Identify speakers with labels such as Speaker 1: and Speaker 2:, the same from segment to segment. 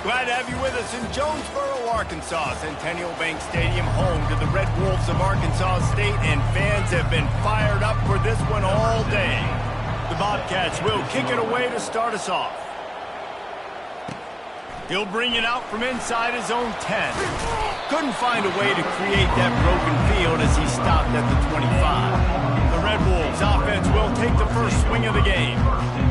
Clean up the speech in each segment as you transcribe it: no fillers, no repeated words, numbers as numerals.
Speaker 1: Glad to have you with us in Jonesboro, Arkansas. Centennial Bank Stadium, home to the Red Wolves of Arkansas State, and fans have been fired up for this one all day. The Bobcats will kick it away to start us off. He'll bring it out from inside his own 10. Couldn't find a way to create that broken field as he stopped at the 25. The Red Wolves offense will take the first swing of the game.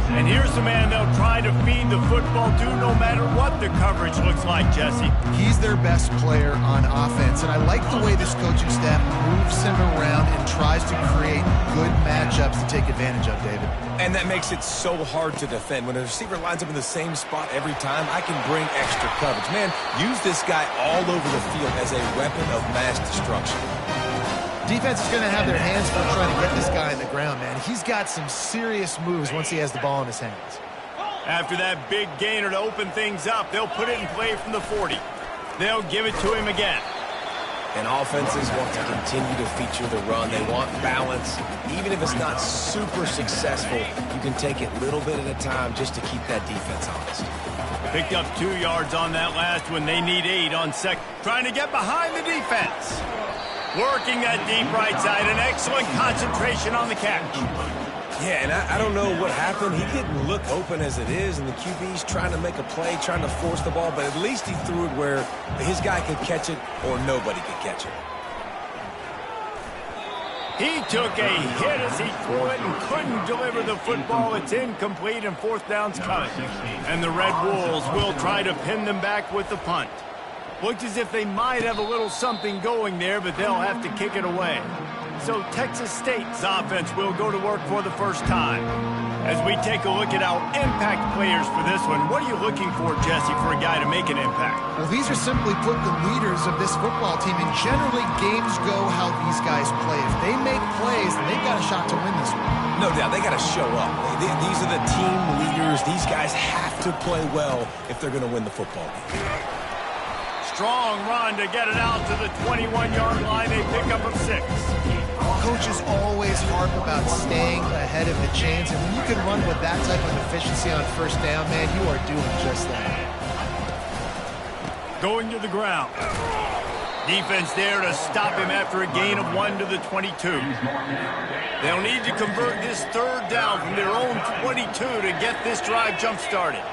Speaker 1: And here's the man they'll try to feed the football to no matter what the coverage looks like, Jesse.
Speaker 2: He's their best player on offense, and I like the way this coaching staff moves him around and tries to create good matchups to take advantage of, David.
Speaker 3: And that makes it so hard to defend. When a receiver lines up in the same spot every time, I can bring extra coverage. Man, use this guy all over the field as a weapon of mass destruction.
Speaker 2: Defense is going to have their hands full trying to get this guy in the ground, man. He's got some serious moves once he has the ball in his hands.
Speaker 1: After that big gainer to open things up, they'll put it in play from the 40. They'll give it to him again.
Speaker 3: And offenses want to continue to feature the run. They want balance. Even if it's not super successful, you can take it little bit at a time just to keep that defense honest.
Speaker 1: Picked up 2 yards on that last one. They need 8 on second. Trying to get behind the defense. Working that deep right side. An excellent concentration on the catch.
Speaker 3: Yeah, and I don't know what happened. He didn't look open as it is, and the QB's trying to make a play, trying to force the ball, but at least he threw it where his guy could catch it or nobody could catch it.
Speaker 1: He took a hit as he threw it and couldn't deliver the football. It's incomplete and fourth down's coming. And the Red Wolves will try to pin them back with the punt. Looked as if they might have a little something going there, but they'll have to kick it away. So Texas State's offense will go to work for the first time. As we take a look at our impact players for this one, what are you looking for, Jesse, for a guy to make an impact?
Speaker 2: Well, these are simply put the leaders of this football team, and generally games go how these guys play. If they make plays, then they've got a shot to win this one.
Speaker 3: No doubt, they got to show up. These are the team leaders. These guys have to play well if they're going to win the football game.
Speaker 1: Strong run to get it out to the 21-yard line. They pick up a 6.
Speaker 2: Coaches always harp about staying ahead of the chains, and when you can run with that type of efficiency on first down, man, you are doing just that.
Speaker 1: Going to the ground. Defense there to stop him after a gain of 1 to the 22. They'll need to convert this third down from their own 22 to get this drive jump-started.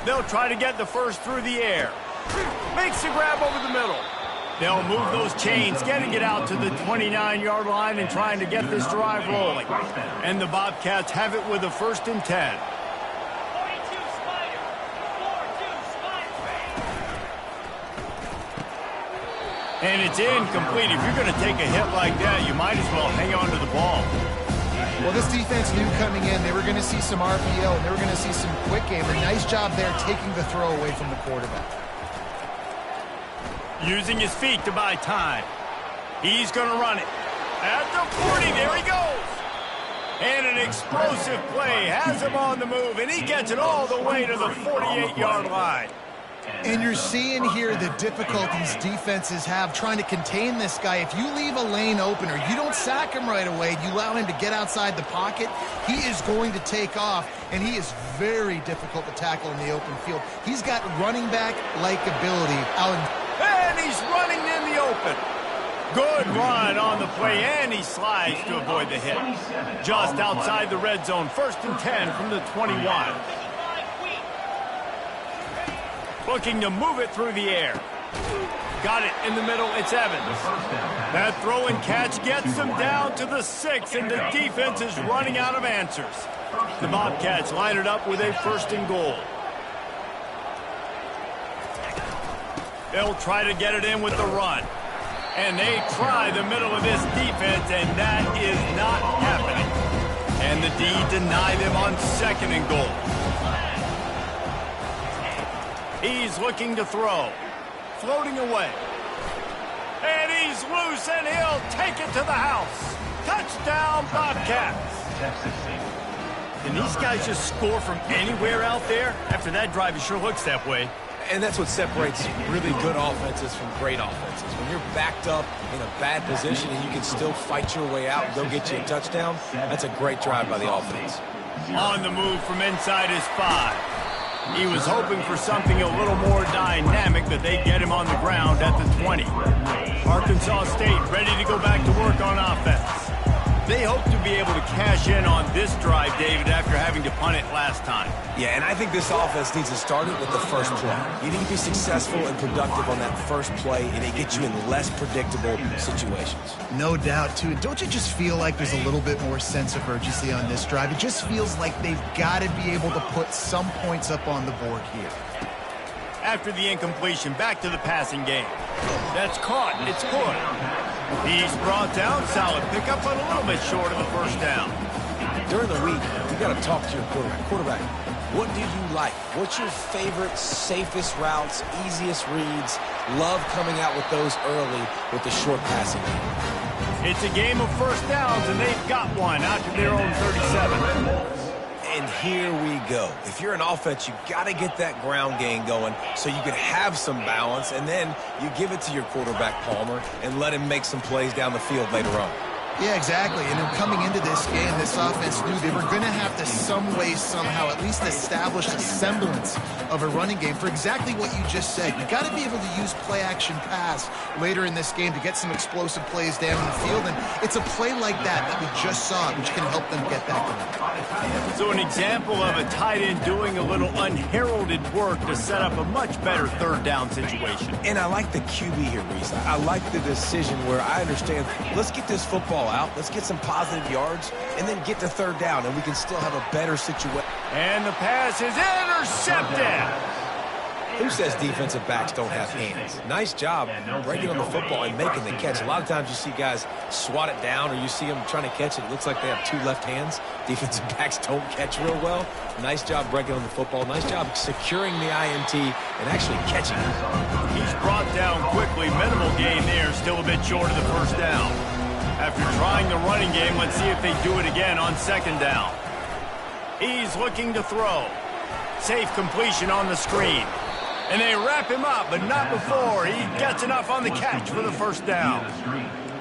Speaker 1: They'll try to get the first through the air. Makes the grab over the middle. They'll move those chains, getting it out to the 29-yard line and trying to get this drive rolling. And the Bobcats have it with a 1st and 10. And it's incomplete. If you're going to take a hit like that, you might as well hang on to the ball.
Speaker 2: Well, this defense knew coming in they were going to see some RPO, and they were going to see some quick game. A nice job there taking the throw away from the quarterback.
Speaker 1: Using his feet to buy time. He's going to run it. At the 40, there he goes. And an explosive play has him on the move, and he gets it all the way to the 48-yard line.
Speaker 2: And you're seeing here the difficulties defenses have trying to contain this guy. If you leave a lane open or you don't sack him right away, you allow him to get outside the pocket, he is going to take off, and he is very difficult to tackle in the open field. He's got running back-like ability out in...
Speaker 1: And he's running in the open. Good run on the play, and he slides to avoid the hit. Just outside the red zone, 1st and 10 from the 21. Looking to move it through the air. Got it in the middle, it's Evans. That throw and catch gets them down to the 6, and the defense is running out of answers. The Bobcats line it up with a 1st and goal. They'll try to get it in with the run. And they try the middle of this defense, and that is not happening. And the D deny them on 2nd and goal. He's looking to throw. Floating away. And he's loose, and he'll take it to the house. Touchdown, Bobcats. Can these guys just score from anywhere out there? After that drive, it sure looks that way.
Speaker 3: And that's what separates really good offenses from great offenses. When you're backed up in a bad position and you can still fight your way out and go get you a touchdown, that's a great drive by the offense.
Speaker 1: On the move from inside his 5. He was hoping for something a little more dynamic, but they get him on the ground at the 20. Arkansas State ready to go back to work on offense. They hope to be able to cash in on this drive, David, after having to punt it last time.
Speaker 3: Yeah, and I think this offense needs to start it with the first play. You need to be successful and productive on that first play, and it gets you in less predictable situations.
Speaker 2: No doubt, too. And don't you just feel like there's a little bit more sense of urgency on this drive? It just feels like they've got to be able to put some points up on the board here.
Speaker 1: After the incompletion, back to the passing game. That's caught. It's good. He's brought down. Solid pickup, but a little bit short of the first down.
Speaker 3: During the week, you got to talk to your quarterback. What do you like? What's your favorite, safest routes, easiest reads? Love coming out with those early with the short passing game.
Speaker 1: It's a game of first downs, and they've got one out to their own 37.
Speaker 3: And here we go. If you're an offense, you got to get that ground game going so you can have some balance, and then you give it to your quarterback, Palmer, and let him make some plays down the field later on.
Speaker 2: Yeah, exactly. And then coming into this game, this offense knew they were going to have to some way, somehow, at least establish a semblance of a running game for exactly what you just said. You got to be able to use play-action pass later in this game to get some explosive plays down the field. And it's a play like that we just saw, which can help them get that going.
Speaker 1: So an example of a tight end doing a little unheralded work to set up a much better third down situation.
Speaker 3: And I like the QB here, Reese. I like the decision where I understand, let's get this football out, let's get some positive yards, and then get to third down, and we can still have a better situation.
Speaker 1: And the pass is intercepted.
Speaker 3: Who says defensive backs don't have hands? Nice job breaking on the football and making the catch. A lot of times you see guys swat it down, or you see them trying to catch it. It looks like they have two left hands. Defensive backs don't catch real well. Nice job breaking on the football. Nice job securing the INT and actually catching it.
Speaker 1: He's brought down quickly. Minimal gain there. Still a bit short of the first down. After trying the running game, let's see if they do it again on second down. He's looking to throw. Safe completion on the screen. And they wrap him up, but not before he gets enough on the catch for the first down.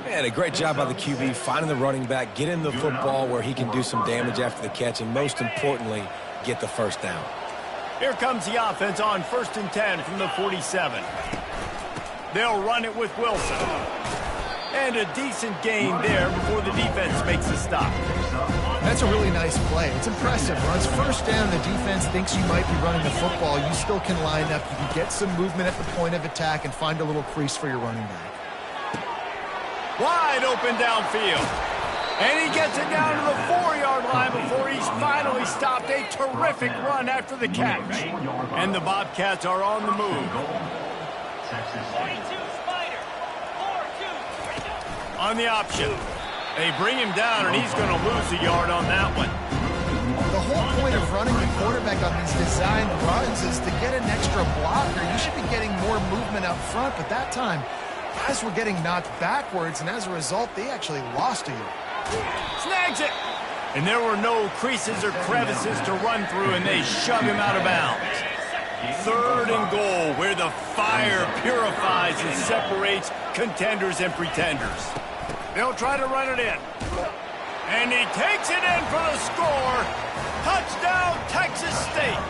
Speaker 3: And a great job by the QB, finding the running back, getting the football where he can do some damage after the catch, and most importantly, get the first down.
Speaker 1: Here comes the offense on 1st and 10 from the 47. They'll run it with Wilson. And a decent gain there before the defense makes a stop.
Speaker 2: That's a really nice play. It's impressive. Runs first down, the defense thinks you might be running the football. You still can line up. You can get some movement at the point of attack and find a little crease for your running back.
Speaker 1: Wide open downfield. And he gets it down to the 4-yard line before he's finally stopped. A terrific run after the catch. And the Bobcats are on the move. On the option. They bring him down, and he's going to lose a yard on that one.
Speaker 2: The whole point of running the quarterback on these designed runs is to get an extra blocker. You should be getting more movement up front, but that time, guys were getting knocked backwards, and as a result, they actually lost a yard.
Speaker 1: Snags it! And there were no creases or crevices to run through, and they shove him out of bounds. 3rd and goal, where the fire purifies and separates contenders and pretenders. They'll try to run it in. And he takes it in for the score. Touchdown, Texas State.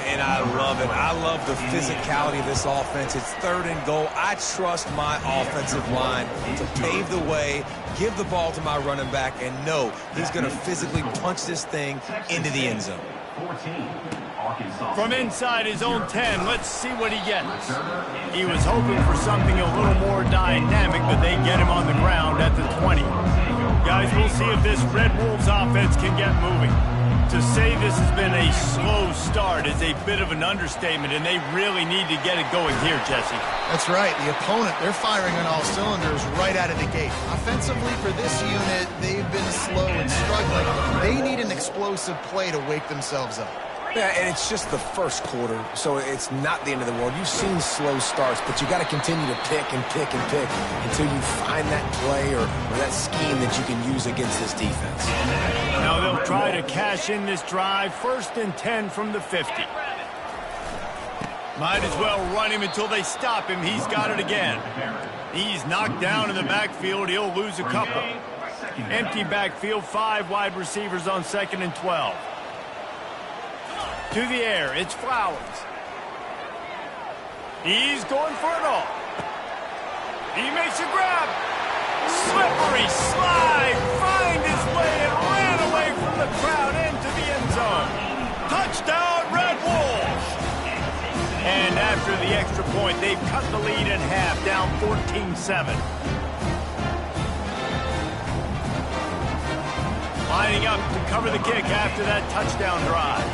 Speaker 3: And I love it. I love the physicality of this offense. It's 3rd and goal. I trust my offensive line to pave the way, give the ball to my running back, and know he's going to physically punch this thing into the end zone.
Speaker 1: From inside his own 10, let's see what he gets. He was hoping for something a little more dynamic, but they get him on the ground at the 20. Guys, we'll see if this Red Wolves offense can get moving. To say this has been a slow start is a bit of an understatement, and they really need to get it going here, Jesse.
Speaker 2: That's right. The opponent, they're firing on all cylinders right out of the gate. Offensively, for this unit, they've been slow and struggling. They need an explosive play to wake themselves up.
Speaker 3: Yeah, and it's just the first quarter, so it's not the end of the world. You've seen slow starts, but you got to continue to pick and pick and pick until you find that play or that scheme that you can use against this defense.
Speaker 1: Now they'll try to cash in this drive. 1st and 10 from the 50. Might as well run him until they stop him. He's got it again. He's knocked down in the backfield. He'll lose a couple. Empty backfield, 5 wide receivers on 2nd and 12. To the air, it's Flowers. He's going for it all. He makes a grab. Slippery slide. Find his way and ran away from the crowd into the end zone. Touchdown, Red Wolves. And after the extra point, they've cut the lead in half, down 14-7. Lining up to cover the kick after that touchdown drive.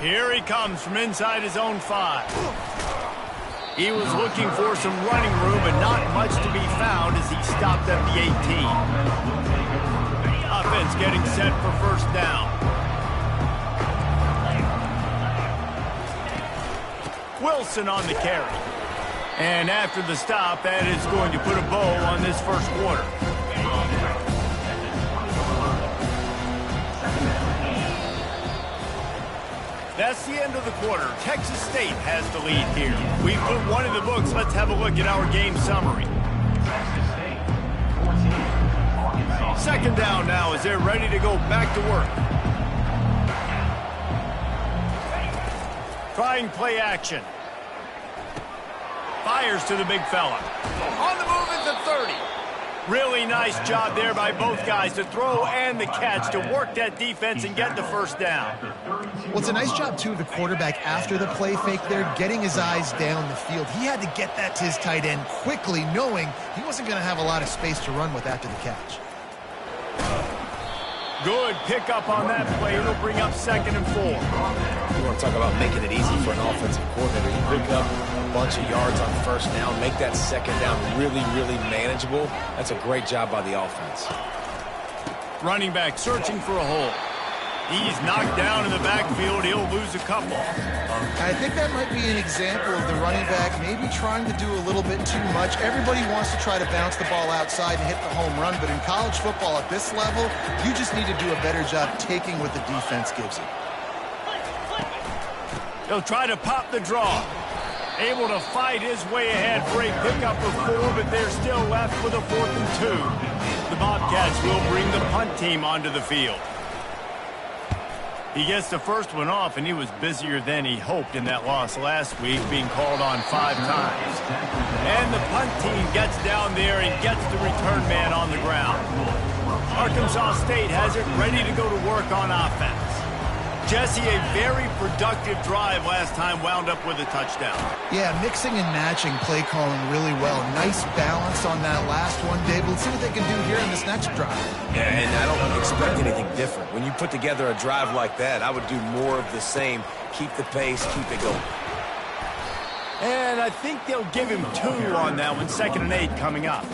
Speaker 1: Here he comes from inside his own 5. He was looking for some running room, but not much to be found as he stopped at the 18. Offense getting set for first down. Wilson on the carry. And after the stop, that is going to put a bow on this first quarter. That's the end of the quarter. Texas State has the lead here. We put one in the books. Let's have a look at our game summary. Second down now as they're ready to go back to work. Trying play action. Fires to the big fella. On the move at the 30. Really nice job there by both guys to throw and the catch to work that defense and get the first down.
Speaker 2: Well, it's a nice job, too, of the quarterback after the play fake there, getting his eyes down the field. He had to get that to his tight end quickly, knowing he wasn't going to have a lot of space to run with after the catch.
Speaker 3: Good pickup on that play. It'll bring up 2nd and 4. You want to talk about making it easy for an offensive coordinator. You pick up a bunch of yards on first down, make that second down really, really manageable. That's a great job by the offense.
Speaker 1: Running back searching for a hole. He's knocked down in the backfield. He'll lose a couple.
Speaker 2: I think that might be an example of the running back maybe trying to do a little bit too much. Everybody wants to try to bounce the ball outside and hit the home run, but in college football at this level, you just need to do a better job taking what the defense gives you.
Speaker 1: He'll try to pop the draw. Able to fight his way ahead for a pickup of 4, but they're still left with a 4th and 2. The Bobcats will bring the punt team onto the field. He gets the first one off, and he was busier than he hoped in that loss last week, being called on 5 times. And the punt team gets down there and gets the return man on the ground. Arkansas State has it ready to go to work on offense. Jesse, a very productive drive last time, wound up with a touchdown.
Speaker 2: Yeah, mixing and matching play calling really well. Nice balance on that last one, Dave. Let's see what they can do here in this next drive.
Speaker 3: Yeah, and I don't expect anything different. When you put together a drive like that, I would do more of the same. Keep the pace, keep it going.
Speaker 1: And I think they'll give him 2 on that one. 2nd and 8 coming up.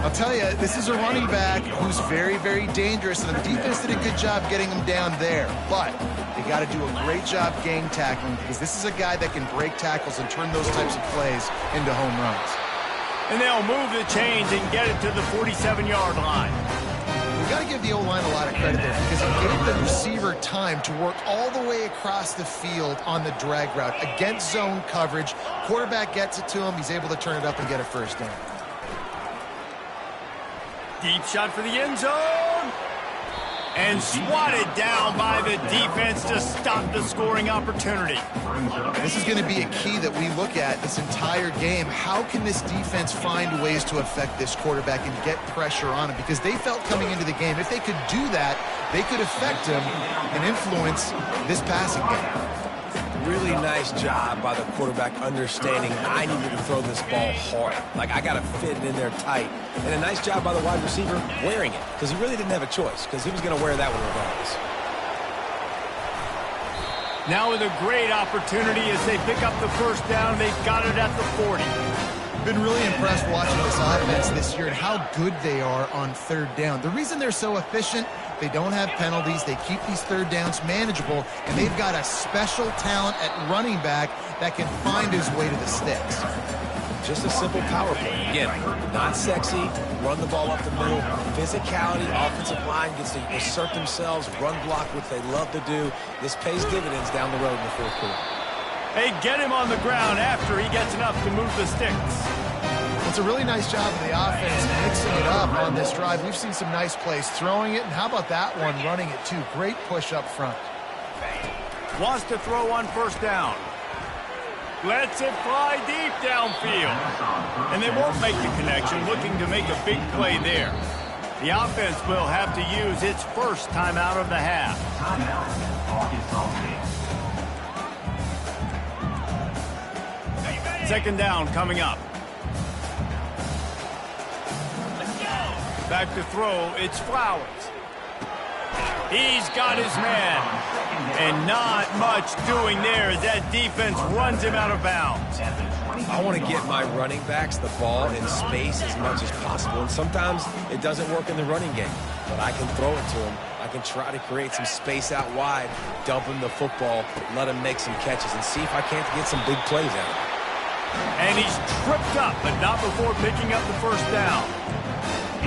Speaker 2: I'll tell you, this is a running back who's very, very dangerous, and the defense did a good job getting him down there. But they got to do a great job gang tackling, because this is a guy that can break tackles and turn those types of plays into home runs.
Speaker 1: And they'll move the chains and get it to the 47-yard line.
Speaker 2: We've got to give the O-line a lot of credit there, because he gave the receiver time to work all the way across the field on the drag route against zone coverage. Quarterback gets it to him. He's able to turn it up and get a first down.
Speaker 1: Deep shot for the end zone. And swatted down by the defense to stop the scoring opportunity.
Speaker 2: This is going to be a key that we look at this entire game. How can this defense find ways to affect this quarterback and get pressure on him? Because they felt coming into the game, if they could do that, they could affect him and influence this passing game.
Speaker 3: Really nice job by the quarterback understanding I needed to throw this ball hard. Like, I got to fit it in there tight. And a nice job by the wide receiver wearing it, because he really didn't have a choice, because he was going to wear that one regardless.
Speaker 1: Now with a great opportunity as they pick up the first down. They've got it at the 40.
Speaker 2: Been really impressed watching this offense this year and how good they are on 3rd down. The reason they're so efficient, they don't have penalties, they keep these 3rd downs manageable, and they've got a special talent at running back that can find his way to the sticks.
Speaker 3: Just a simple power play. Again, not sexy, run the ball up the middle, physicality, offensive line gets to assert themselves, run block, which they love to do. This pays dividends down the road in the 4th quarter.
Speaker 1: They get him on the ground after he gets enough to move the sticks.
Speaker 2: It's a really nice job of the offense mixing it up up on this drive. We've seen some nice plays throwing it, and how about that one running it too? Great push up front.
Speaker 1: Wants to throw on first down. Lets it fly deep downfield. And they won't make the connection, looking to make a big play there. The offense will have to use its first timeout of the half. Second down coming up. Back to throw, it's Flowers. He's got his man. And not much doing there as that defense runs him out of bounds.
Speaker 3: I want to get my running backs the ball in space as much as possible. And sometimes it doesn't work in the running game. But I can throw it to him. I can try to create some space out wide, dump him the football, let him make some catches, and see if I can't get some big plays out of him.
Speaker 1: And he's tripped up, but not before picking up the first down.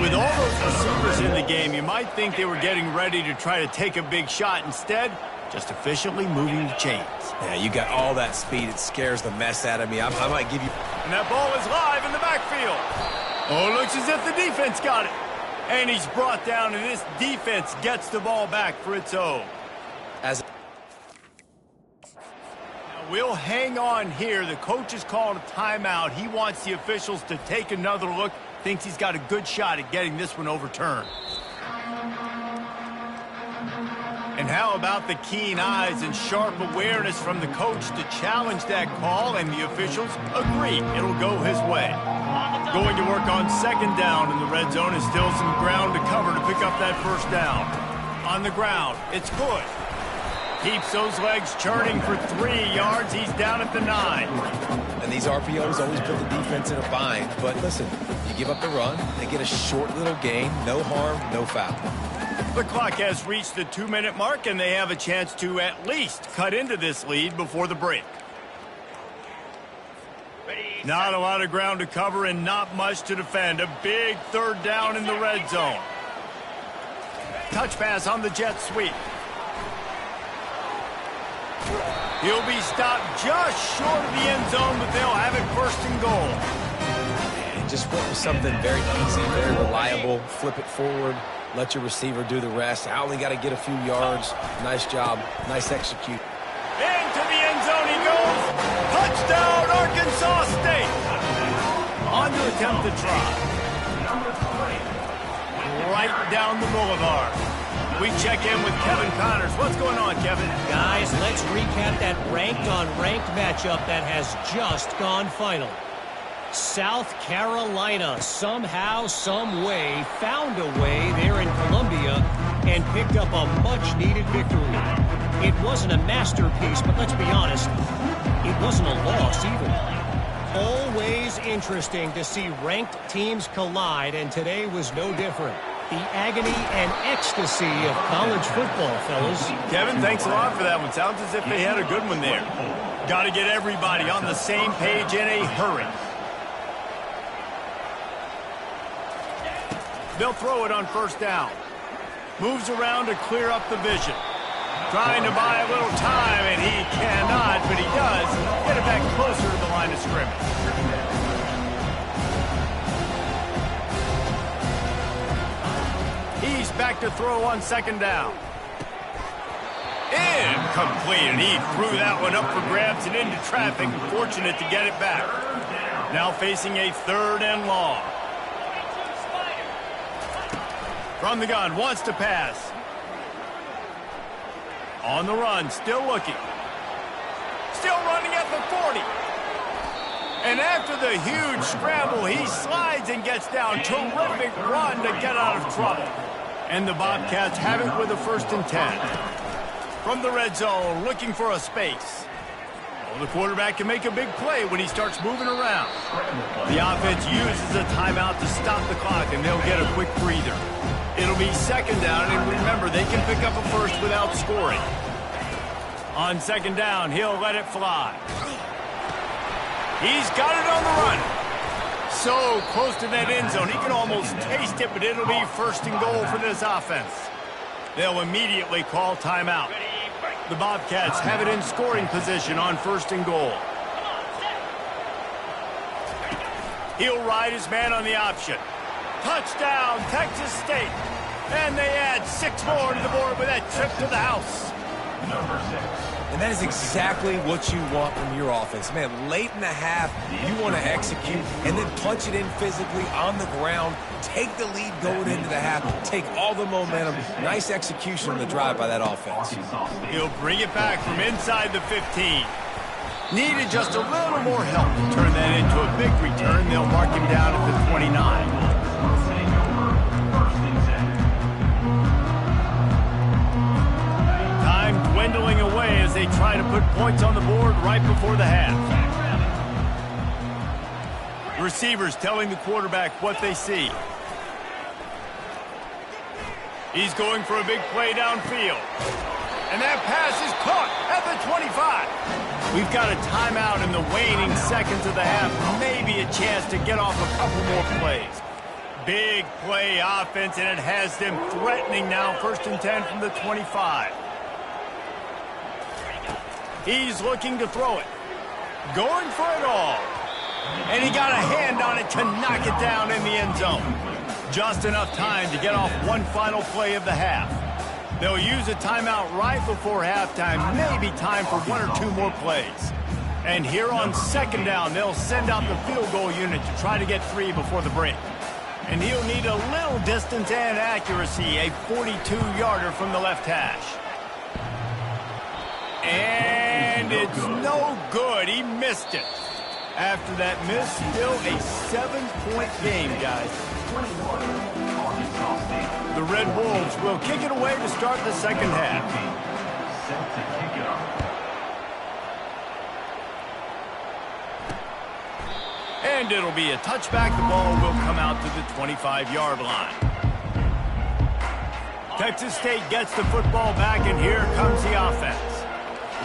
Speaker 1: With all those receivers in the game, you might think they were getting ready to try to take a big shot. Instead, just efficiently moving the chains.
Speaker 3: Yeah, you got all that speed. It scares the mess out of me. I might give you...
Speaker 1: And that ball is live in the backfield. Oh, it looks as if the defense got it. And he's brought down, and this defense gets the ball back for its own. We'll hang on here. The coach has called a timeout. He wants the officials to take another look. Thinks he's got a good shot at getting this one overturned. And how about the keen eyes and sharp awareness from the coach to challenge that call, and the officials agree it'll go his way. Going to work on second down in the red zone, is still some ground to cover to pick up that first down. On the ground, it's good. Keeps those legs churning for 3 yards. He's down at the 9.
Speaker 3: And these RPOs always put the defense in a bind. But listen, you give up the run, they get a short little gain, no harm, no foul.
Speaker 1: The clock has reached the 2-minute mark, and they have a chance to at least cut into this lead before the break. Not a lot of ground to cover and not much to defend. A big third down in the red zone. Touch pass on the jet sweep. He'll be stopped just short of the end zone, but they'll have it first and goal.
Speaker 3: And just went with something very easy, very reliable. Flip it forward, let your receiver do the rest. I only got to get a few yards. Nice job, nice execute.
Speaker 1: Into the end zone he goes. Touchdown, Arkansas State. On to attempt the try. Right down the boulevard. We check in with Kevin Connors. What's going on, Kevin?
Speaker 4: Guys, let's recap that ranked-on-ranked matchup that has just gone final. South Carolina somehow, some way, found a way there in Columbia and picked up a much-needed victory. It wasn't a masterpiece, but let's be honest, it wasn't a loss either. Always interesting to see ranked teams collide, and today was no different. The agony and ecstasy of college football, fellas.
Speaker 1: Kevin, thanks a lot for that one. Sounds as if they had a good one there. Got to get everybody on the same page in a hurry. They'll throw it on first down. Moves around to clear up the vision. Trying to buy a little time, and he cannot, but he does get it back closer to the line of scrimmage. He's back to throw on second down. Incomplete, and he threw that one up for grabs and into traffic. Fortunate to get it back. Now facing a third and long. From the gun, wants to pass. On the run, still looking. Still running at the 40. And after the huge scramble, he slides and gets down. Terrific run to get out of trouble. And the Bobcats have it with a 1st and 10. From the red zone, looking for a space. Well, the quarterback can make a big play when he starts moving around. The offense uses a timeout to stop the clock, and they'll get a quick breather. It'll be second down, and remember, they can pick up a first without scoring. On second down, he'll let it fly. He's got it on the run. So close to that end zone, he can almost taste it, but it'll be 1st and goal for this offense. They'll immediately call timeout. The Bobcats have it in scoring position on 1st and goal. He'll ride his man on the option. Touchdown, Texas State. And they add 6 more to the board with that trip to the house.
Speaker 3: And that is exactly what you want from your offense. Man, late in the half, you want to execute and then punch it in physically on the ground, take the lead going into the half, take all the momentum. Nice execution on the drive by that offense.
Speaker 1: He'll bring it back from inside the 15. Needed just a little more help to turn that into a big return. They'll mark him down at the 29. Dwindling away as they try to put points on the board right before the half. The receivers telling the quarterback what they see. He's going for a big play downfield. And that pass is caught at the 25. We've got a timeout in the waning seconds of the half. Maybe a chance to get off a couple more plays. Big play offense, and it has them threatening now 1st and 10 from the 25. He's looking to throw it. Going for it all. And he got a hand on it to knock it down in the end zone. Just enough time to get off one final play of the half. They'll use a timeout right before halftime. Maybe time for 1 or 2 more plays. And here on 2nd down, they'll send out the field goal unit to try to get 3 before the break. And he'll need a little distance and accuracy, a 42-yarder from the left hash. And it's no good. He missed it. After that miss, still a 7-point game, guys. The Red Wolves will kick it away to start the 2nd half. And it'll be a touchback. The ball will come out to the 25-yard line. Texas State gets the football back, and here comes the offense.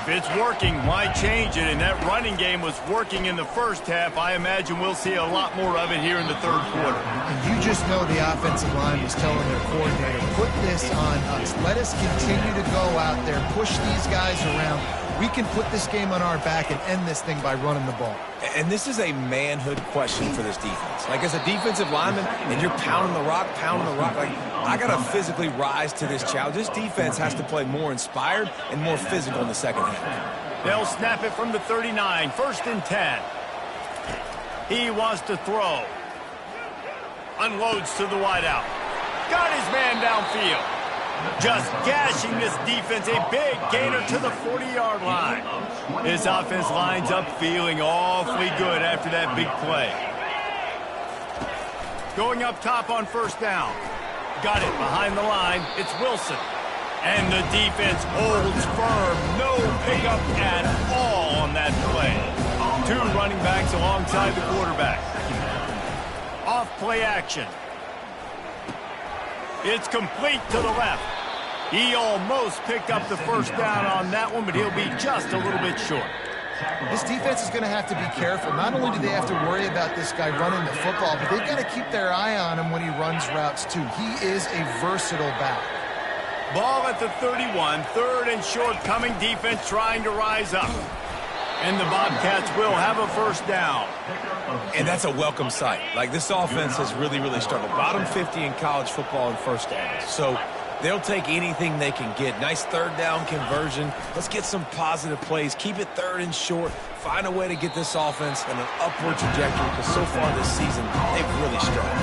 Speaker 1: If it's working, why change it? And that running game was working in the first half. I imagine we'll see a lot more of it here in the 3rd quarter.
Speaker 2: And you just know the offensive line was telling their coordinator, put this on us. Let us continue to go out there, push these guys around. We can put this game on our back and end this thing by running the ball.
Speaker 3: And this is a manhood question for this defense. Like, as a defensive lineman, and you're pounding the rock, like, I got to physically rise to this challenge. This defense has to play more inspired and more physical in the 2nd half.
Speaker 1: They'll snap it from the 39, 1st and 10. He wants to throw. Unloads to the wideout. Got his man downfield. Just gashing this defense, a big gainer to the 40-yard line. This offense lines up feeling awfully good after that big play. Going up top on 1st down. Got it behind the line. It's Wilson. And the defense holds firm. No pickup at all on that play. 2 running backs alongside the quarterback. Off play action. It's complete to the left. He almost picked up the 1st down on that one, but he'll be just a little bit short.
Speaker 2: This defense is going to have to be careful. Not only do they have to worry about this guy running the football, but they've got to keep their eye on him when he runs routes too. He is a versatile back.
Speaker 1: Ball at the 31, 3rd and short coming. Defense trying to rise up. And the Bobcats will have a 1st down.
Speaker 3: And that's a welcome sight. Like, this offense has really, really struggled. Bottom 50 in college football in 1st downs. So they'll take anything they can get. Nice 3rd down conversion. Let's get some positive plays. Keep it 3rd and short. Find a way to get this offense in an upward trajectory, because so far this season, they've really struggled.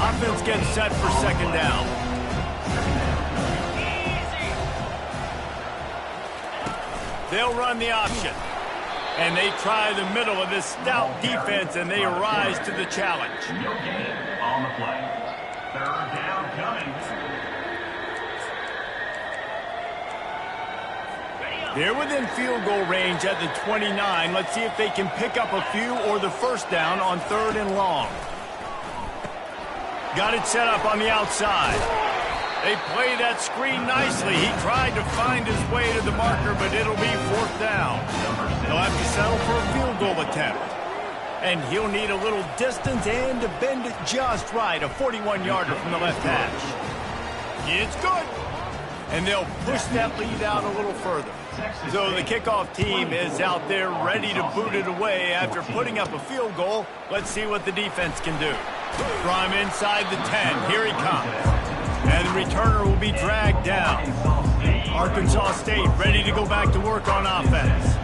Speaker 1: Offense gets set for 2nd down. They'll run the option. And they try the middle of this stout defense, and they rise to the challenge.
Speaker 5: On the play. 3rd down coming.
Speaker 1: They're within field goal range at the 29. Let's see if they can pick up a few or the 1st down on 3rd and long. Got it set up on the outside. They play that screen nicely. He tried to find his way to the marker, but it'll be 4th down. They'll have to settle for a field goal attempt. And he'll need a little distance and to bend it just right. A 41-yarder from the left hash. It's good. and they'll push that lead out a little further. So the kickoff team is out there ready to boot it away after putting up a field goal. Let's see what the defense can do. From inside the 10, here he comes. And the returner will be dragged down. Arkansas State ready to go back to work on offense.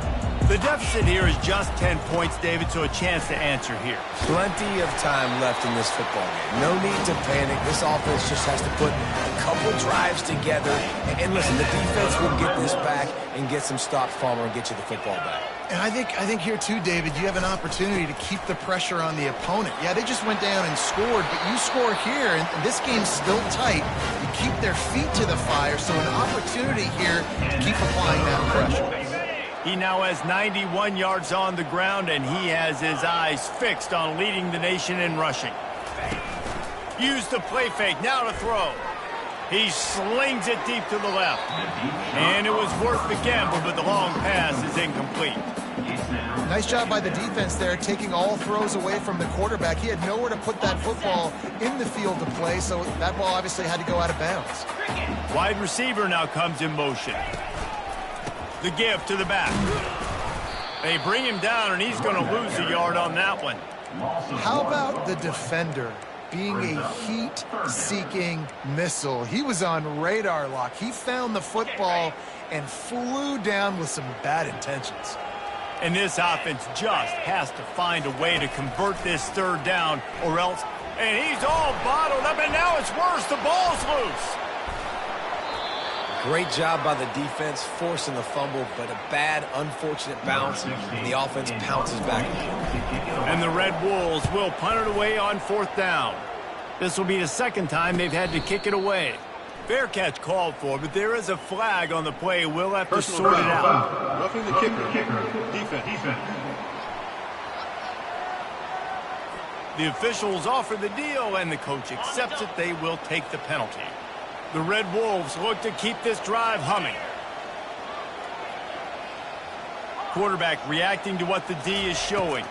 Speaker 1: The deficit here is just 10 points, David, so a chance to answer here.
Speaker 3: Plenty of time left in this football game. No need to panic. This offense just has to put a couple drives together. And listen, the defense will get this back and get some stops, Palmer, and get you the football back.
Speaker 2: And I think here too, David, you have an opportunity to keep the pressure on the opponent. Yeah, they just went down and scored, but you score here, and this game's still tight. You keep their feet to the fire, so an opportunity here to keep applying that pressure.
Speaker 1: He now has 91 yards on the ground, and he has his eyes fixed on leading the nation in rushing. Use the play fake, now to throw. He slings it deep to the left. And it was worth the gamble, but the long pass is incomplete.
Speaker 2: Nice job by the defense there, taking all throws away from the quarterback. He had nowhere to put that football in the field to play, so that ball obviously had to go out of bounds.
Speaker 1: Wide receiver now comes in motion. The give to the back. They bring him down, and he's going to lose a yard on that one.
Speaker 2: How about the defender being a heat-seeking missile? He was on radar lock. He found the football and flew down with some bad intentions.
Speaker 1: And this offense just has to find a way to convert this third down or else. And he's all bottled up, and now it's worse. The ball's loose.
Speaker 3: Great job by the defense, forcing the fumble, but a bad, unfortunate bounce, and the offense pounces back.
Speaker 1: And the Red Wolves will punt it away on fourth down. This will be the second time they've had to kick it away. Fair catch called for, but there is a flag on the play. We'll have to sort it out.
Speaker 6: Roughing the kicker. Defense.
Speaker 1: The officials offer the deal, and the coach accepts it. They will take the penalty. The Red Wolves look to keep this drive humming. Quarterback reacting to what the D is showing.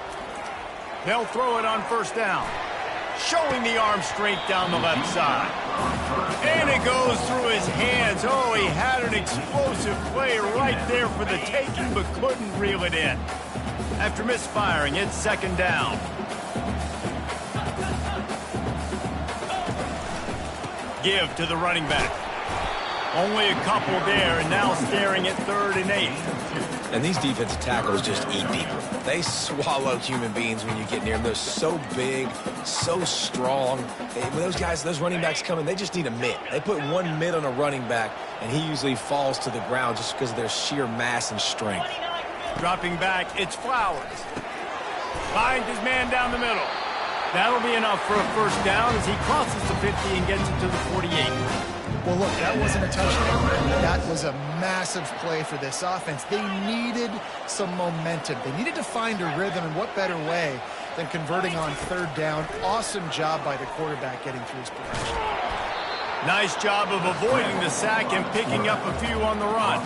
Speaker 1: They'll throw it on first down. Showing the arm strength down the left side. And it goes through his hands. Oh, he had an explosive play right there for the taking, but couldn't reel it in. After misfiring, it's second down. Give to the running back. Only a couple there, and now staring at 3rd and 8.
Speaker 3: And these defensive tackles just eat people. They swallow human beings when you get near them. They're so big, so strong. When those guys, those running backs come in, they just need a mitt. They put one mitt on a running back, and he usually falls to the ground just because of their sheer mass and strength.
Speaker 1: Dropping back, it's Flowers. Finds his man down the middle. That'll be enough for a first down as he crosses the 50 and gets it to the 48.
Speaker 2: Well, look, that wasn't a touchdown. That was a massive play for this offense. They needed some momentum. They needed to find a rhythm, and what better way than converting on 3rd down. Awesome job by the quarterback getting through his progression.
Speaker 1: Nice job of avoiding the sack and picking up a few on the run.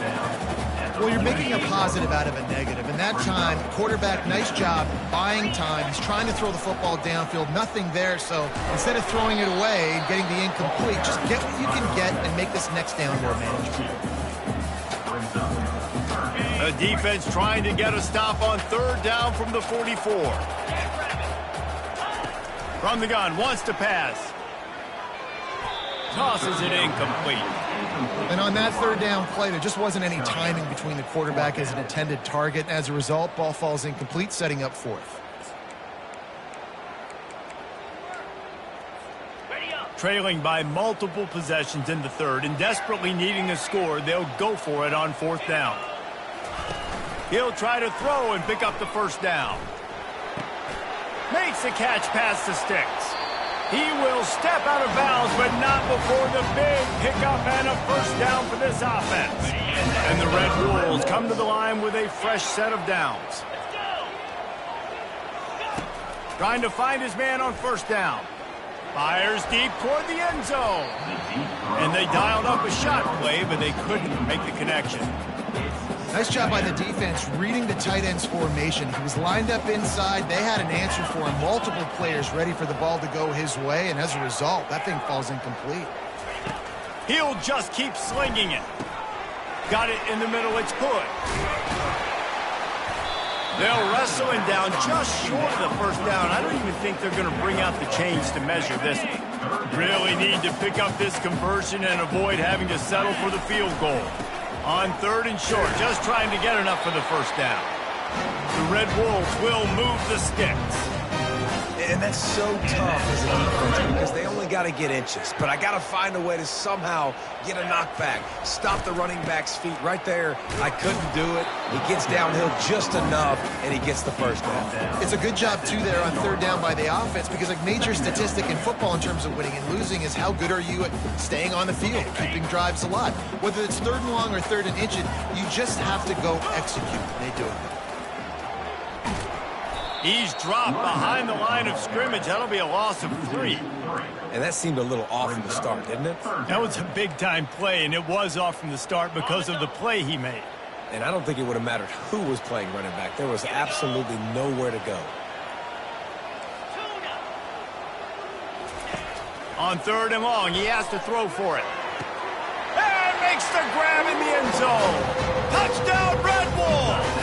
Speaker 2: Well, you're making a positive out of a negative. And that time, quarterback, nice job buying time. He's trying to throw the football downfield. Nothing there. So instead of throwing it away and getting the incomplete, just get what you can get and make this next down more manageable.
Speaker 1: The defense trying to get a stop on 3rd down from the 44. From the gun, wants to pass. Tosses it incomplete.
Speaker 2: And on that 3rd down play, there just wasn't any timing between the quarterback as an intended target. As a result, ball falls incomplete, setting up 4th.
Speaker 1: Trailing by multiple possessions in the 3rd and desperately needing a score, they'll go for it on 4th down. He'll try to throw and pick up the first down. Makes the catch past the sticks. He will step out of bounds, but not before the big pickup and a first down for this offense. And the Red Wolves come to the line with a fresh set of downs. Trying to find his man on first down. Fires deep toward the end zone. And they dialed up a shot play, but they couldn't make the connection.
Speaker 2: Nice job by the defense reading the tight end's formation. He was lined up inside. They had an answer for him. Multiple players ready for the ball to go his way, and as a result, that thing falls incomplete.
Speaker 1: He'll just keep slinging it. Got it in the middle. It's good. They'll wrestle him down just short of the first down. I don't even think they're going to bring out the chains to measure this. Really need to pick up this conversion and avoid having to settle for the field goal. On 3rd and short, just trying to get enough for the first down. The Red Wolves will move the sticks.
Speaker 3: And that's so tough as a defense because they only got to get inches. But I got to find a way to somehow get a knockback, stop the running back's feet right there. I couldn't do it. He gets downhill just enough, and he gets the first down.
Speaker 2: It's a good job, too, there on 3rd down by the offense because a major statistic in football in terms of winning and losing is how good are you at staying on the field, keeping drives alive. Whether it's 3rd and long or 3rd and inches, you just have to go execute. They do it.
Speaker 1: He's dropped behind the line of scrimmage. That'll be a loss of 3.
Speaker 3: And that seemed a little off from the start, didn't it?
Speaker 1: That was a big-time play, and it was off from the start because of the play he made.
Speaker 3: And I don't think it would have mattered who was playing running back. There was absolutely nowhere to go.
Speaker 1: On 3rd and long, he has to throw for it. And makes the grab in the end zone. Touchdown, Red Wolves!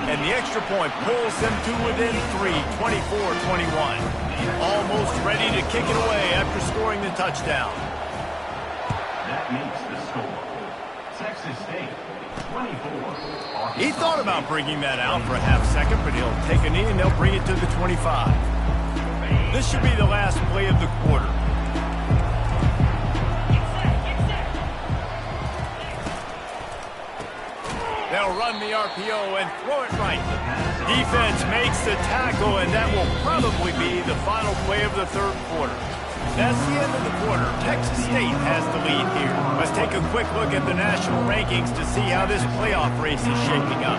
Speaker 1: And the extra point pulls them to within 3, 24-21. Almost ready to kick it away after scoring the touchdown.
Speaker 5: That makes the score. Texas State, 24.
Speaker 1: He thought about bringing that out for a half second, but he'll take a knee and they'll bring it to the 25. This should be the last play of the quarter. They'll run the RPO and throw it right. Defense makes the tackle, and that will probably be the final play of the 3rd quarter. That's the end of the quarter. Texas State has the lead here. Let's take a quick look at the national rankings to see how this playoff race is shaping up.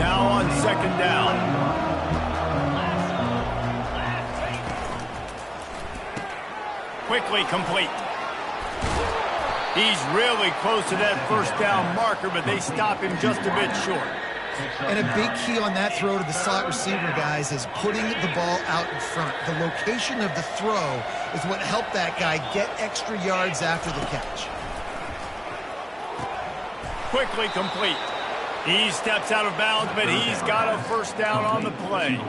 Speaker 1: Now on 2nd down. Quickly complete. He's really close to that first down marker, but they stop him just a bit short.
Speaker 2: And a big key on that throw to the slot receiver, guys, is putting the ball out in front. The location of the throw is what helped that guy get extra yards after the catch.
Speaker 1: Quickly complete. He steps out of bounds, but he's got a first down on the play.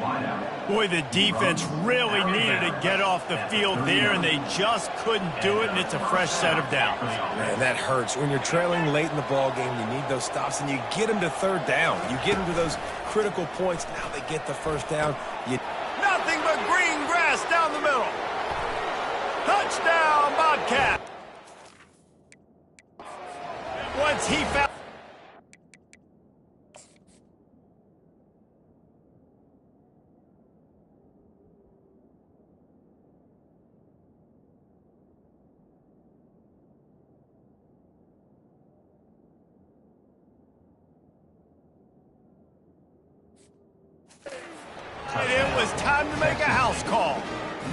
Speaker 1: Boy, the defense really needed to get off the field there, and they just couldn't do it, and it's a fresh set of downs.
Speaker 3: Man, that hurts. When you're trailing late in the ball game, you need those stops, and you get them to 3rd down. You get them to those critical points. Now they get the first down.
Speaker 1: Nothing but green grass down the middle. Touchdown, Bobcat. Once he found... It was time to make a house call.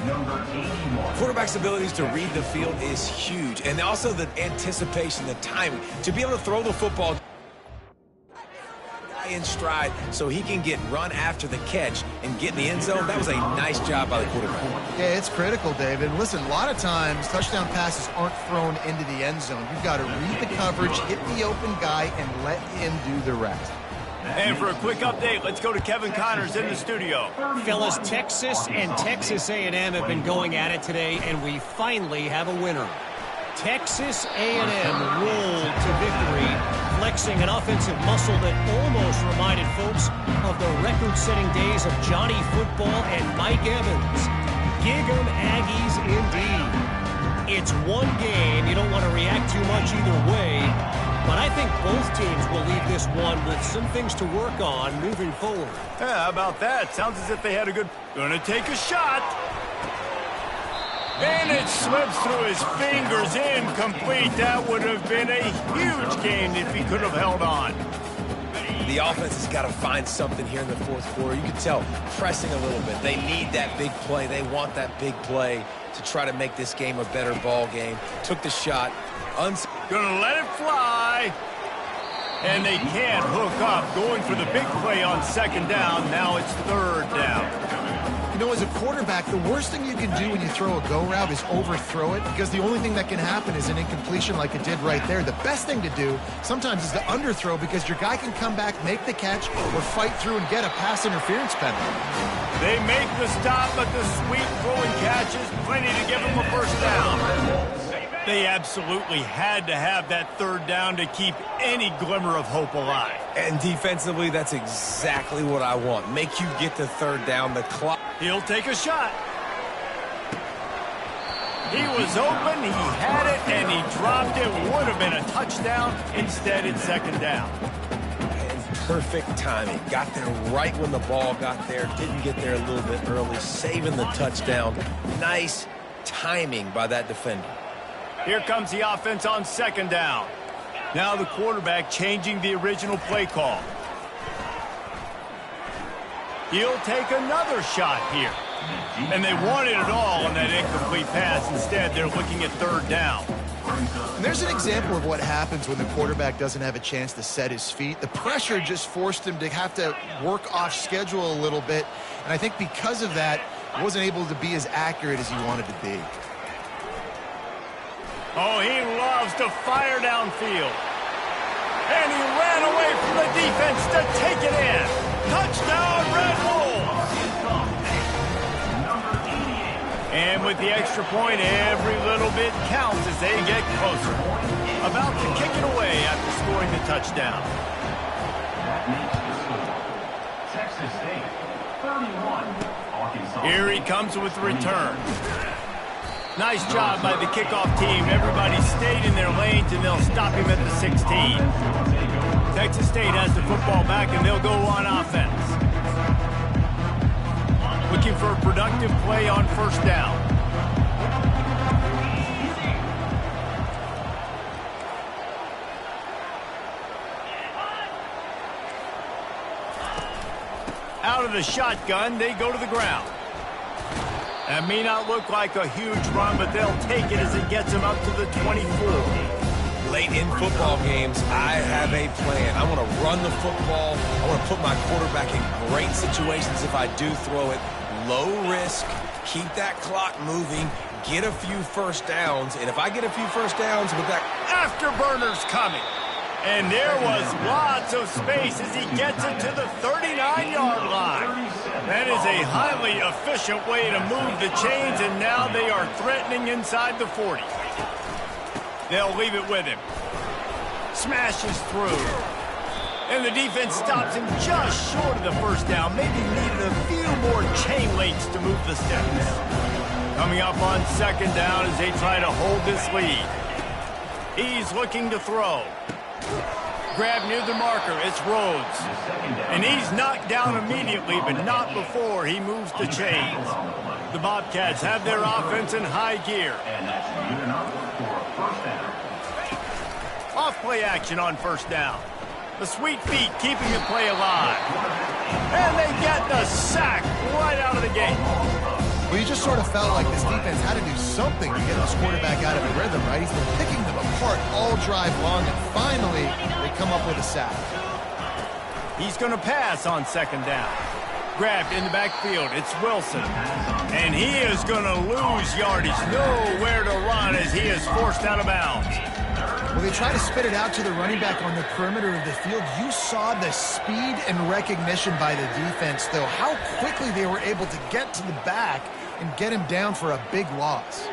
Speaker 5: Number 81.
Speaker 3: Quarterback's abilities to read the field is huge. And also the anticipation, the timing. To be able to throw the football in stride so he can get run after the catch and get in the end zone, that was a nice job by the quarterback.
Speaker 2: Yeah, it's critical, David. Listen, a lot of times touchdown passes aren't thrown into the end zone. You've got to read the coverage, hit the open guy, and let him do the rest.
Speaker 1: And for a quick update, let's go to Kevin Connors in the studio.
Speaker 4: Fellas, Texas and Texas A&M have been going at it today, and we finally have a winner. Texas A&M rolled to victory, flexing an offensive muscle that almost reminded folks of the record-setting days of Johnny Football and Mike Evans. Gig 'em Aggies indeed. It's one game. You don't want to react too much either way. But I think both teams will leave this one with some things to work on moving forward.
Speaker 1: Yeah, how about that? Sounds as if they had a good... Gonna take a shot. And it slips through his fingers, incomplete. That would have been a huge gain if he could have held on.
Speaker 3: The offense has got to find something here in the 4th quarter. You can tell pressing a little bit. They need that big play. They want that big play to try to make this game a better ball game. Took the shot.
Speaker 1: Gonna let it fly. And they can't hook up. Going for the big play on 2nd down. Now it's 3rd down.
Speaker 2: You know, as a quarterback, the worst thing you can do when you throw a go route is overthrow it, because the only thing that can happen is an incompletion like it did right there. The best thing to do sometimes is to underthrow, because your guy can come back, make the catch, or fight through and get a pass interference penalty.
Speaker 1: They make the stop, but the sweet throwing catch is plenty to give them a first down. They absolutely had to have that third down to keep any glimmer of hope alive.
Speaker 3: And defensively, that's exactly what I want. Make you get the third down. The clock.
Speaker 1: He'll take a shot. He was open, he had it, and he dropped it. Would have been a touchdown. Instead, it's second down.
Speaker 3: And perfect timing. Got there right when the ball got there. Didn't get there a little bit early. Saving the touchdown. Nice timing by that defender.
Speaker 1: Here comes the offense on second down. Now the quarterback changing the original play call. He'll take another shot here. And they wanted it all on that incomplete pass. Instead, they're looking at third down.
Speaker 2: And there's an example of what happens when the quarterback doesn't have a chance to set his feet. The pressure just forced him to have to work off schedule a little bit. And I think because of that, he wasn't able to be as accurate as he wanted to be.
Speaker 1: Oh, he loves to fire downfield. And he ran away from the defense to take it in. Touchdown, Red Wolves! And with the extra point, every little bit counts as they get closer. About to kick it away after scoring the touchdown.
Speaker 5: Texas State, 31. Arkansas. Here
Speaker 1: he comes with the return. Nice job by the kickoff team. Everybody stayed in their lanes, and they'll stop him at the 16. Texas State has the football back, and they'll go on offense. Looking for a productive play on first down. Out of the shotgun, they go to the ground. That may not look like a huge run, but they'll take it as it gets them up to the 24.
Speaker 3: Late in football games, I have a plan. I want to run the football. I want to put my quarterback in great situations if I do throw it. Low risk, keep that clock moving, get a few first downs. And if I get a few first downs with that...
Speaker 1: Afterburners coming. And there was lots of space as he gets it to the 39-yard line. That is a highly efficient way to move the chains, and now they are threatening inside the 40. They'll leave it with him. Smashes through. And the defense stops him just short of the first down. Maybe needed a few more chain links to move the steps. Coming up on second down as they try to hold this lead. He's looking to throw. Grab near the marker, it's Rhodes. And he's knocked down immediately, but not before he moves the chains. The Bobcats have their offense in high gear.
Speaker 5: And that's good enough for a first down.
Speaker 1: Off play action on first down. The sweet feet keeping the play alive. And they get the sack right out of the gate.
Speaker 2: Well, you just sort of felt like this defense had to do something to get this quarterback out of a rhythm, right? He's been picking them apart all drive long, and finally they come up with a sack.
Speaker 1: He's going to pass on second down. Grabbed in the backfield, it's Wilson. And he is going to lose yardage. Nowhere to run as he is forced out of bounds.
Speaker 2: Well, they try to spit it out to the running back on the perimeter of the field. You saw the speed and recognition by the defense, though, how quickly they were able to get to the back and get him down for a big loss.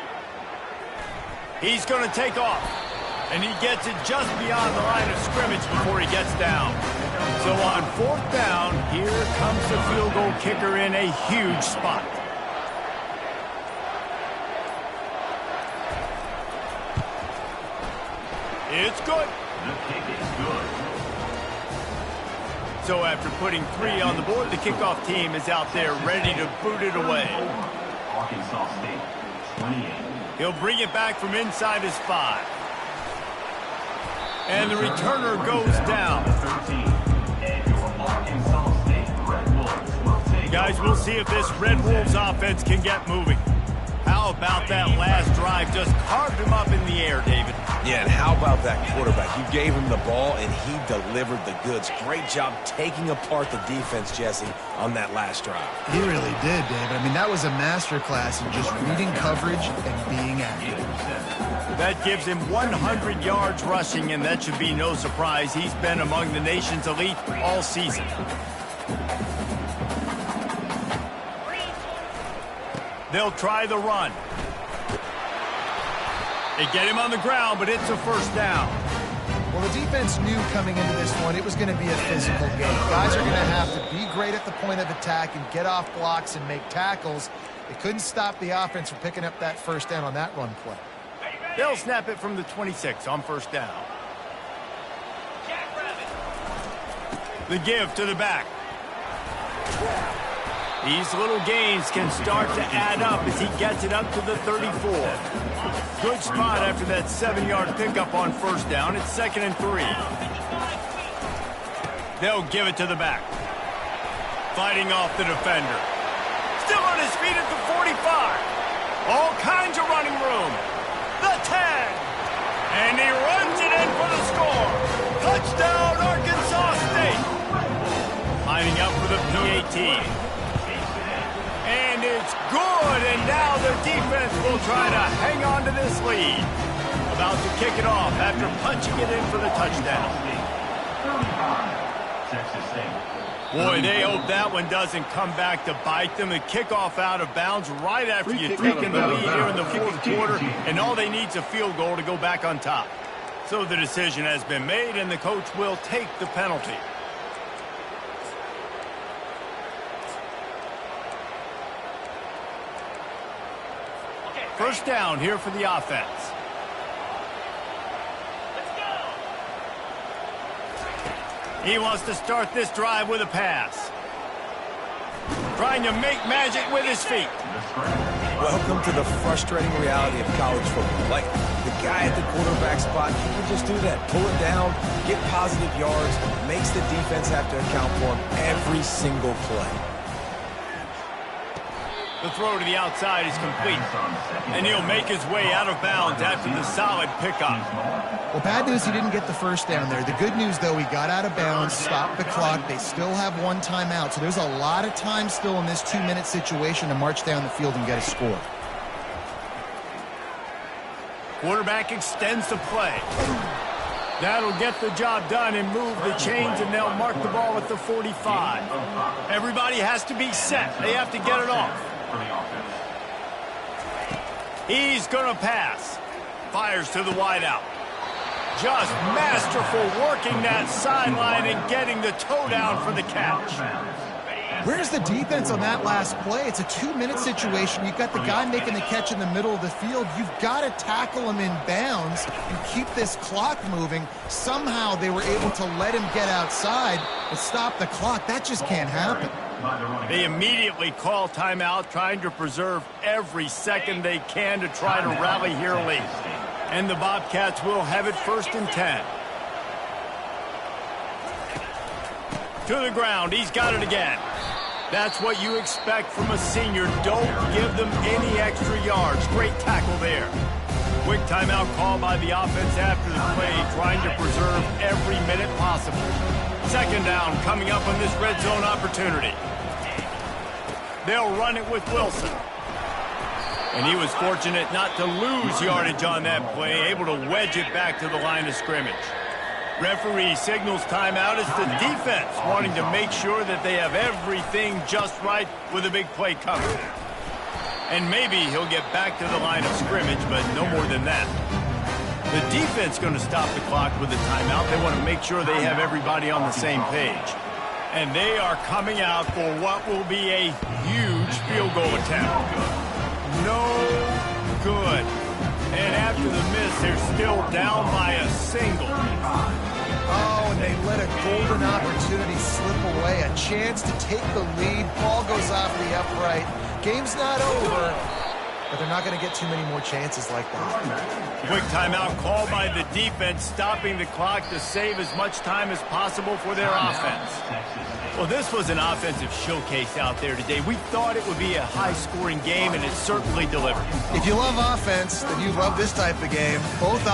Speaker 1: He's going to take off, and he gets it just beyond the line of scrimmage before he gets down. So on fourth down, here comes the field goal kicker in a huge spot. It's good.
Speaker 5: The kick is good.
Speaker 1: So after putting 3 on the board, the kickoff team is out there ready to boot it away.
Speaker 5: Arkansas State, 28.
Speaker 1: He'll bring it back from inside his 5. And the returner goes down.
Speaker 5: 13. And your Arkansas State Red Wolves will take.
Speaker 1: Guys, we'll see if this Red Wolves offense can get moving. How about that last drive? Just carved him up in the air, David.
Speaker 3: Yeah, and how about that quarterback? You gave him the ball, and he delivered the goods. Great job taking apart the defense, Jesse, on that last drive.
Speaker 2: He really did, David. I mean, that was a masterclass in just reading coverage and being accurate.
Speaker 1: That gives him 100 yards rushing, and that should be no surprise. He's been among the nation's elite all season. They'll try the run. They get him on the ground, but it's a first down.
Speaker 2: Well, the defense knew coming into this one it was going to be a physical game. Guys are going to have to be great at the point of attack and get off blocks and make tackles. They couldn't stop the offense from picking up that first down on that run play.
Speaker 1: They'll snap it from the 26 on first down. The give to the back. These little gains can start to add up as he gets it up to the 34. Good spot after that 7-yard pickup on first down. It's 2nd and 3. They'll give it to the back. Fighting off the defender. Still on his feet at the 45. All kinds of running room. The 10. And he runs it in for the score. Touchdown, Arkansas State. Lining up for the PAT. And it's good, and now their defense will try to hang on to this lead. About to kick it off after punching it in for the touchdown. Boy, they hope that one doesn't come back to bite them. The kickoff out of bounds right after you've taken the lead here in the fourth quarter, and all they need is a field goal to go back on top. So the decision has been made, and the coach will take the penalty. First down here for the offense. He wants to start this drive with a pass. Trying to make magic with his feet.
Speaker 3: Welcome to the frustrating reality of college football. Like, the guy at the quarterback spot, he can just do that. Pull it down, get positive yards, makes the defense have to account for him every single play.
Speaker 1: The throw to the outside is complete. And he'll make his way out of bounds after the solid pickup.
Speaker 2: Well, bad news, he didn't get the first down there. The good news, though, he got out of bounds, stopped the clock. They still have one timeout. So there's a lot of time still in this 2-minute situation to march down the field and get a score.
Speaker 1: Quarterback extends the play. That'll get the job done and move the chains, and they'll mark the ball at the 45. Everybody has to be set. They have to get it off. He's going to pass. Fires to the wideout. Just masterful working that sideline and getting the toe down for the catch.
Speaker 2: Where's the defense on that last play? It's a 2-minute situation. You've got the guy making the catch in the middle of the field. You've got to tackle him in bounds and keep this clock moving. Somehow they were able to let him get outside and stop the clock. That just can't happen.
Speaker 1: They immediately call timeout, trying to preserve every second they can to try to rally here late. And the Bobcats will have it 1st and 10. To the ground. He's got it again. That's what you expect from a senior. Don't give them any extra yards. Great tackle there. Quick timeout call by the offense after the play, trying to preserve every minute possible. 2nd down coming up on this red zone opportunity. They'll run it with Wilson. And he was fortunate not to lose yardage on that play, able to wedge it back to the line of scrimmage. Referee signals timeout as the defense wanting to make sure that they have everything just right with a big play coming. And maybe he'll get back to the line of scrimmage, but no more than that. The defense going to stop the clock with the timeout. They want to make sure they have everybody on the same page. And they are coming out for what will be a huge field goal attempt. No good. And after the miss, they're still down by a single.
Speaker 2: Oh, and they let a golden opportunity slip away. A chance to take the lead. Ball goes off the upright. Game's not over. but they're not going to get too many more chances like that.
Speaker 1: Quick timeout called by the defense, stopping the clock to save as much time as possible for their offense. Well, this was an offensive showcase out there today. We thought it would be a high-scoring game, and it certainly delivered.
Speaker 2: If you love offense, then you love this type of game. Both